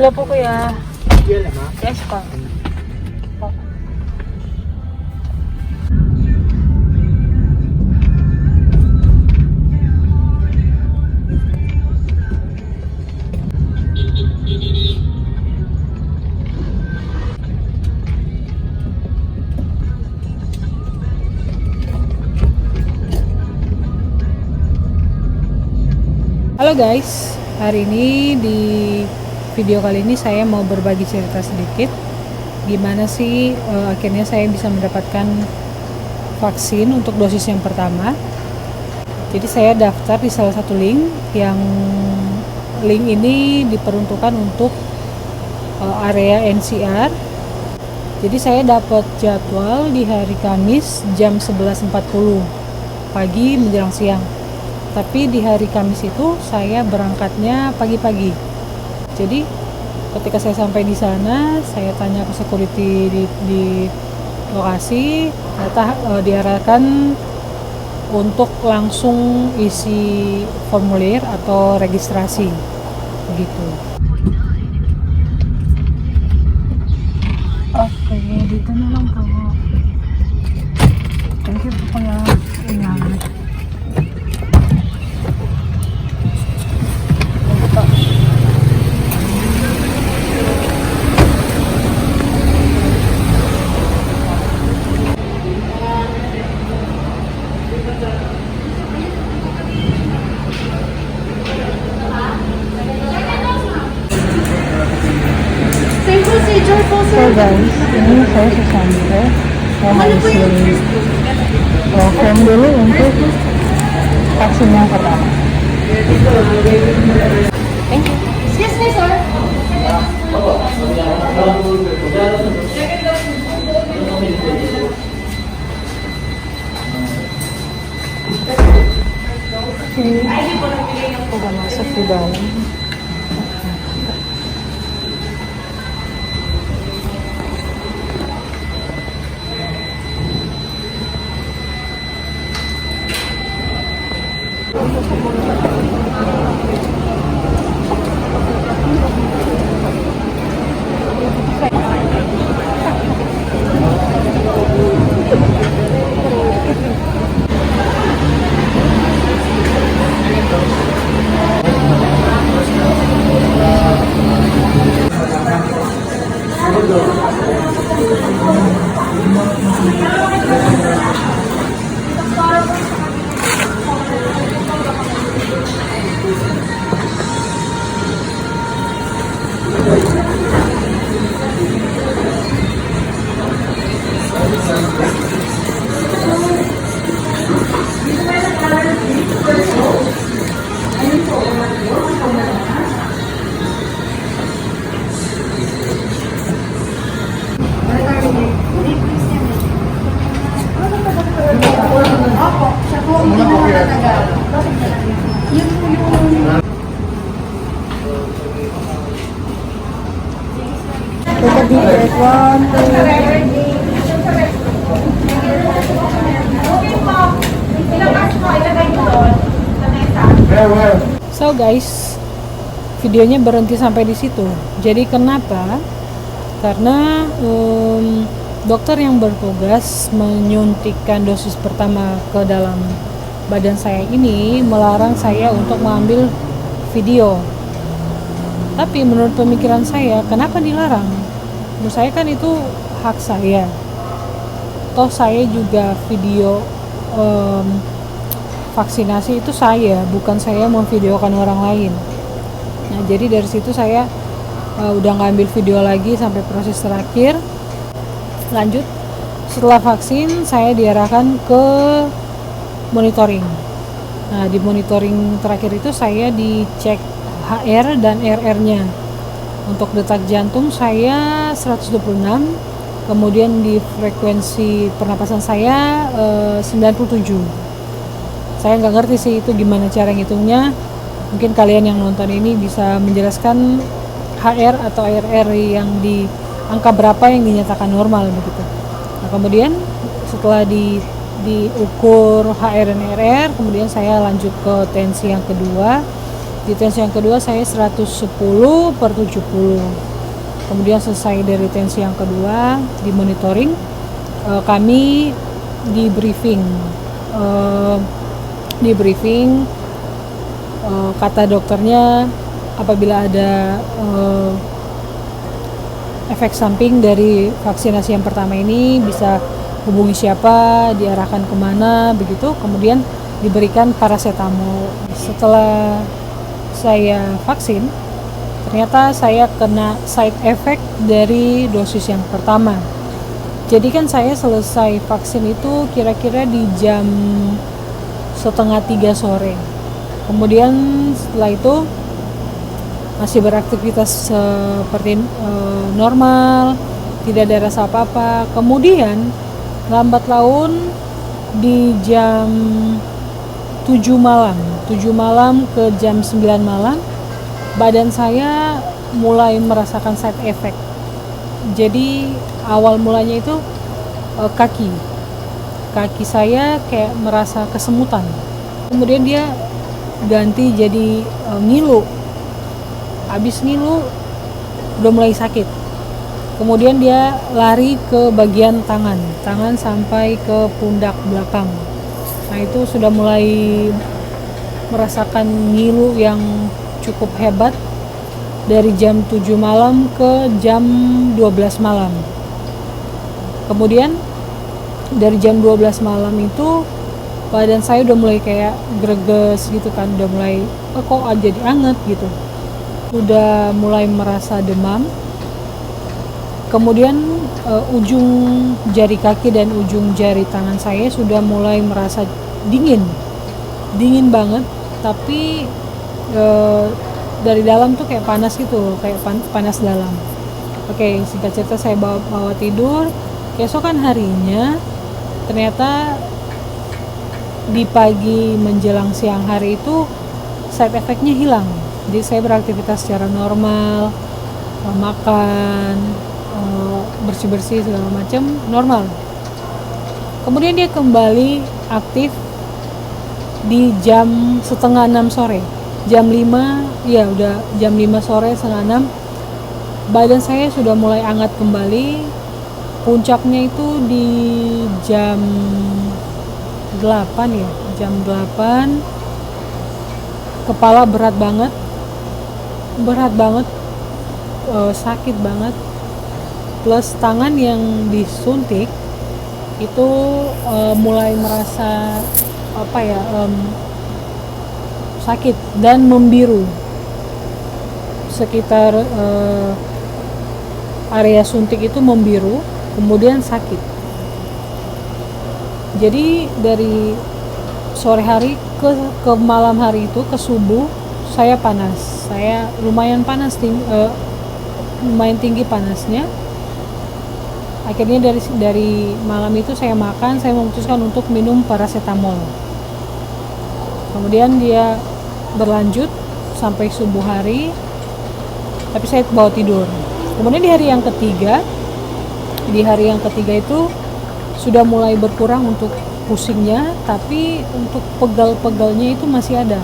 Sila po kuya. Yes po. Halo guys, hari ini di video kali ini saya mau berbagi cerita sedikit gimana sih akhirnya saya bisa mendapatkan vaksin untuk dosis yang pertama. Jadi saya daftar di salah satu link yang link ini diperuntukkan untuk area NCR. Jadi saya dapat jadwal di hari Kamis jam 11.40 pagi menjelang siang. Tapi di hari Kamis itu saya berangkatnya pagi-pagi. Jadi ketika saya sampai di sana, saya tanya ke security di lokasi, ternyata diarahkan untuk langsung isi formulir atau registrasi, begitu. Oke, dito na lang po. Thank you po kuya. Ingat. So guys, ini saya sesampai saya harus form dulu untuk vaksin yang pertama. Thank you. Excuse me, sir. Udah masuk di dalam. Take a deep breath. 1, 2. So guys, videonya berhenti sampai di situ. Jadi kenapa? Karena dokter yang bertugas menyuntikkan dosis pertama ke dalam badan saya ini melarang saya untuk mengambil video. Tapi menurut pemikiran saya, kenapa dilarang? Menurut saya kan itu hak saya. Toh saya juga video vaksinasi itu saya, bukan saya memvideokan orang lain. Nah, jadi dari situ saya udah ngambil video lagi sampai proses terakhir. Lanjut, setelah vaksin saya diarahkan ke monitoring. Nah, di monitoring terakhir itu saya dicek HR dan RR-nya. Untuk detak jantung saya 126, kemudian di frekuensi pernapasan saya 97. Saya nggak ngerti sih itu gimana cara ngitungnya. Mungkin kalian yang nonton ini bisa menjelaskan HR atau RR yang di angka berapa yang dinyatakan normal begitu. Nah, kemudian setelah diukur HR dan RR, kemudian saya lanjut ke tensi yang kedua. Di tensi yang kedua saya 110/70. Kemudian selesai dari tensi yang kedua, di monitoring, kami di briefing. Kata dokternya apabila ada efek samping dari vaksinasi yang pertama ini bisa hubungi siapa, diarahkan kemana, begitu. Kemudian diberikan paracetamol. Setelah saya vaksin, ternyata saya kena side effect dari dosis yang pertama. Jadi kan saya selesai vaksin itu kira-kira di jam 2:30 sore. Kemudian setelah itu masih beraktivitas seperti normal, tidak ada rasa apa-apa. Kemudian lambat laun di jam 7 malam ke jam 9 malam, badan saya mulai merasakan side effect. Jadi awal mulanya itu kaki saya kayak merasa kesemutan. Kemudian dia ganti jadi ngilu. Habis ngilu udah mulai sakit. Kemudian dia lari ke bagian tangan sampai ke pundak belakang. Nah, itu sudah mulai merasakan ngilu yang cukup hebat dari jam 7 malam ke jam 12 malam. Kemudian dari jam 12 malam itu badan saya udah mulai kayak greges gitu kan, udah mulai kok jadi anget gitu. Udah mulai merasa demam. Kemudian ujung jari kaki dan ujung jari tangan saya sudah mulai merasa dingin banget, tapi dari dalam tuh kayak panas gitu, kayak panas dalam. Oke, singkat cerita saya bawa tidur. Keesokan harinya ternyata di pagi menjelang siang hari itu side effect-nya hilang. Jadi saya beraktivitas secara normal, makan, bersih-bersih segala macam normal. Kemudian dia kembali aktif di jam 5:30 sore. Jam 5, ya udah jam 5 sore, 5:30, badan saya sudah mulai hangat kembali. Puncaknya itu di jam 8 ya, jam 8. Kepala berat banget, sakit banget. Plus tangan yang disuntik itu mulai merasa sakit dan membiru. Sekitar area suntik itu membiru, kemudian sakit. Jadi dari sore hari ke malam hari itu, ke subuh, saya panas. Saya lumayan panas, lumayan tinggi panasnya. Akhirnya dari malam itu saya memutuskan untuk minum paracetamol. Kemudian dia berlanjut sampai subuh hari, tapi saya bawa tidur. Kemudian di hari yang ketiga itu sudah mulai berkurang untuk pusingnya, tapi untuk pegal-pegalnya itu masih ada,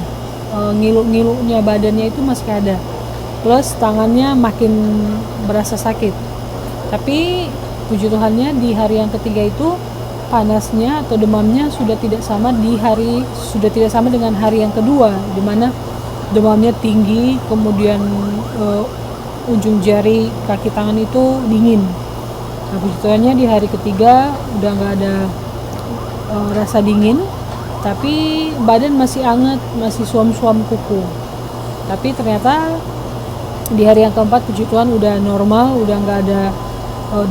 ngilu-ngilunya badannya itu masih ada, plus tangannya makin berasa sakit. Tapi puji Tuhannya di hari yang ketiga itu panasnya atau demamnya sudah tidak sama dengan hari yang kedua, di mana demamnya tinggi, kemudian ujung jari kaki tangan itu dingin. Nah, puji Tuhannya di hari ketiga udah nggak ada rasa dingin, tapi badan masih hangat, masih suam-suam kuku. Tapi ternyata di hari yang keempat puji Tuhan udah normal, udah nggak ada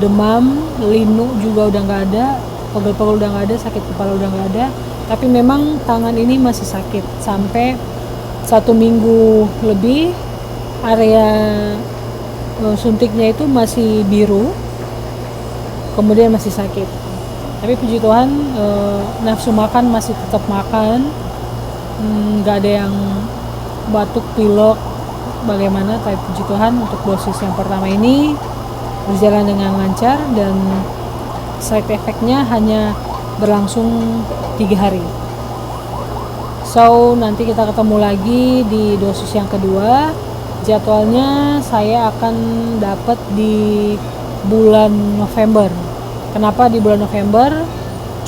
demam, linu juga udah nggak ada, pegel-pegel udah nggak ada, sakit kepala udah nggak ada. Tapi memang tangan ini masih sakit sampai 1 minggu lebih. Area suntiknya itu masih biru, kemudian masih sakit. Tapi puji Tuhan nafsu makan masih tetap makan, nggak ada yang batuk, pilek, bagaimana. Tapi puji Tuhan untuk dosis yang pertama ini berjalan dengan lancar dan side effect-nya hanya berlangsung 3 hari. So nanti kita ketemu lagi di dosis yang kedua. Jadwalnya saya akan dapat di bulan November. Kenapa di bulan November?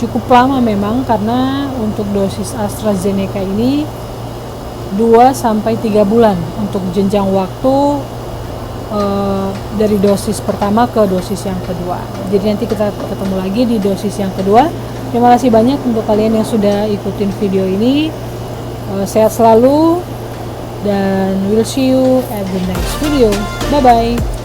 Cukup lama memang, karena untuk dosis AstraZeneca ini 2-3 bulan untuk jenjang waktu dari dosis pertama ke dosis yang kedua. Jadi nanti kita ketemu lagi di dosis yang kedua. Terima kasih banyak untuk kalian yang sudah ikutin video ini. Sehat selalu dan we'll see you at the next video. Bye bye.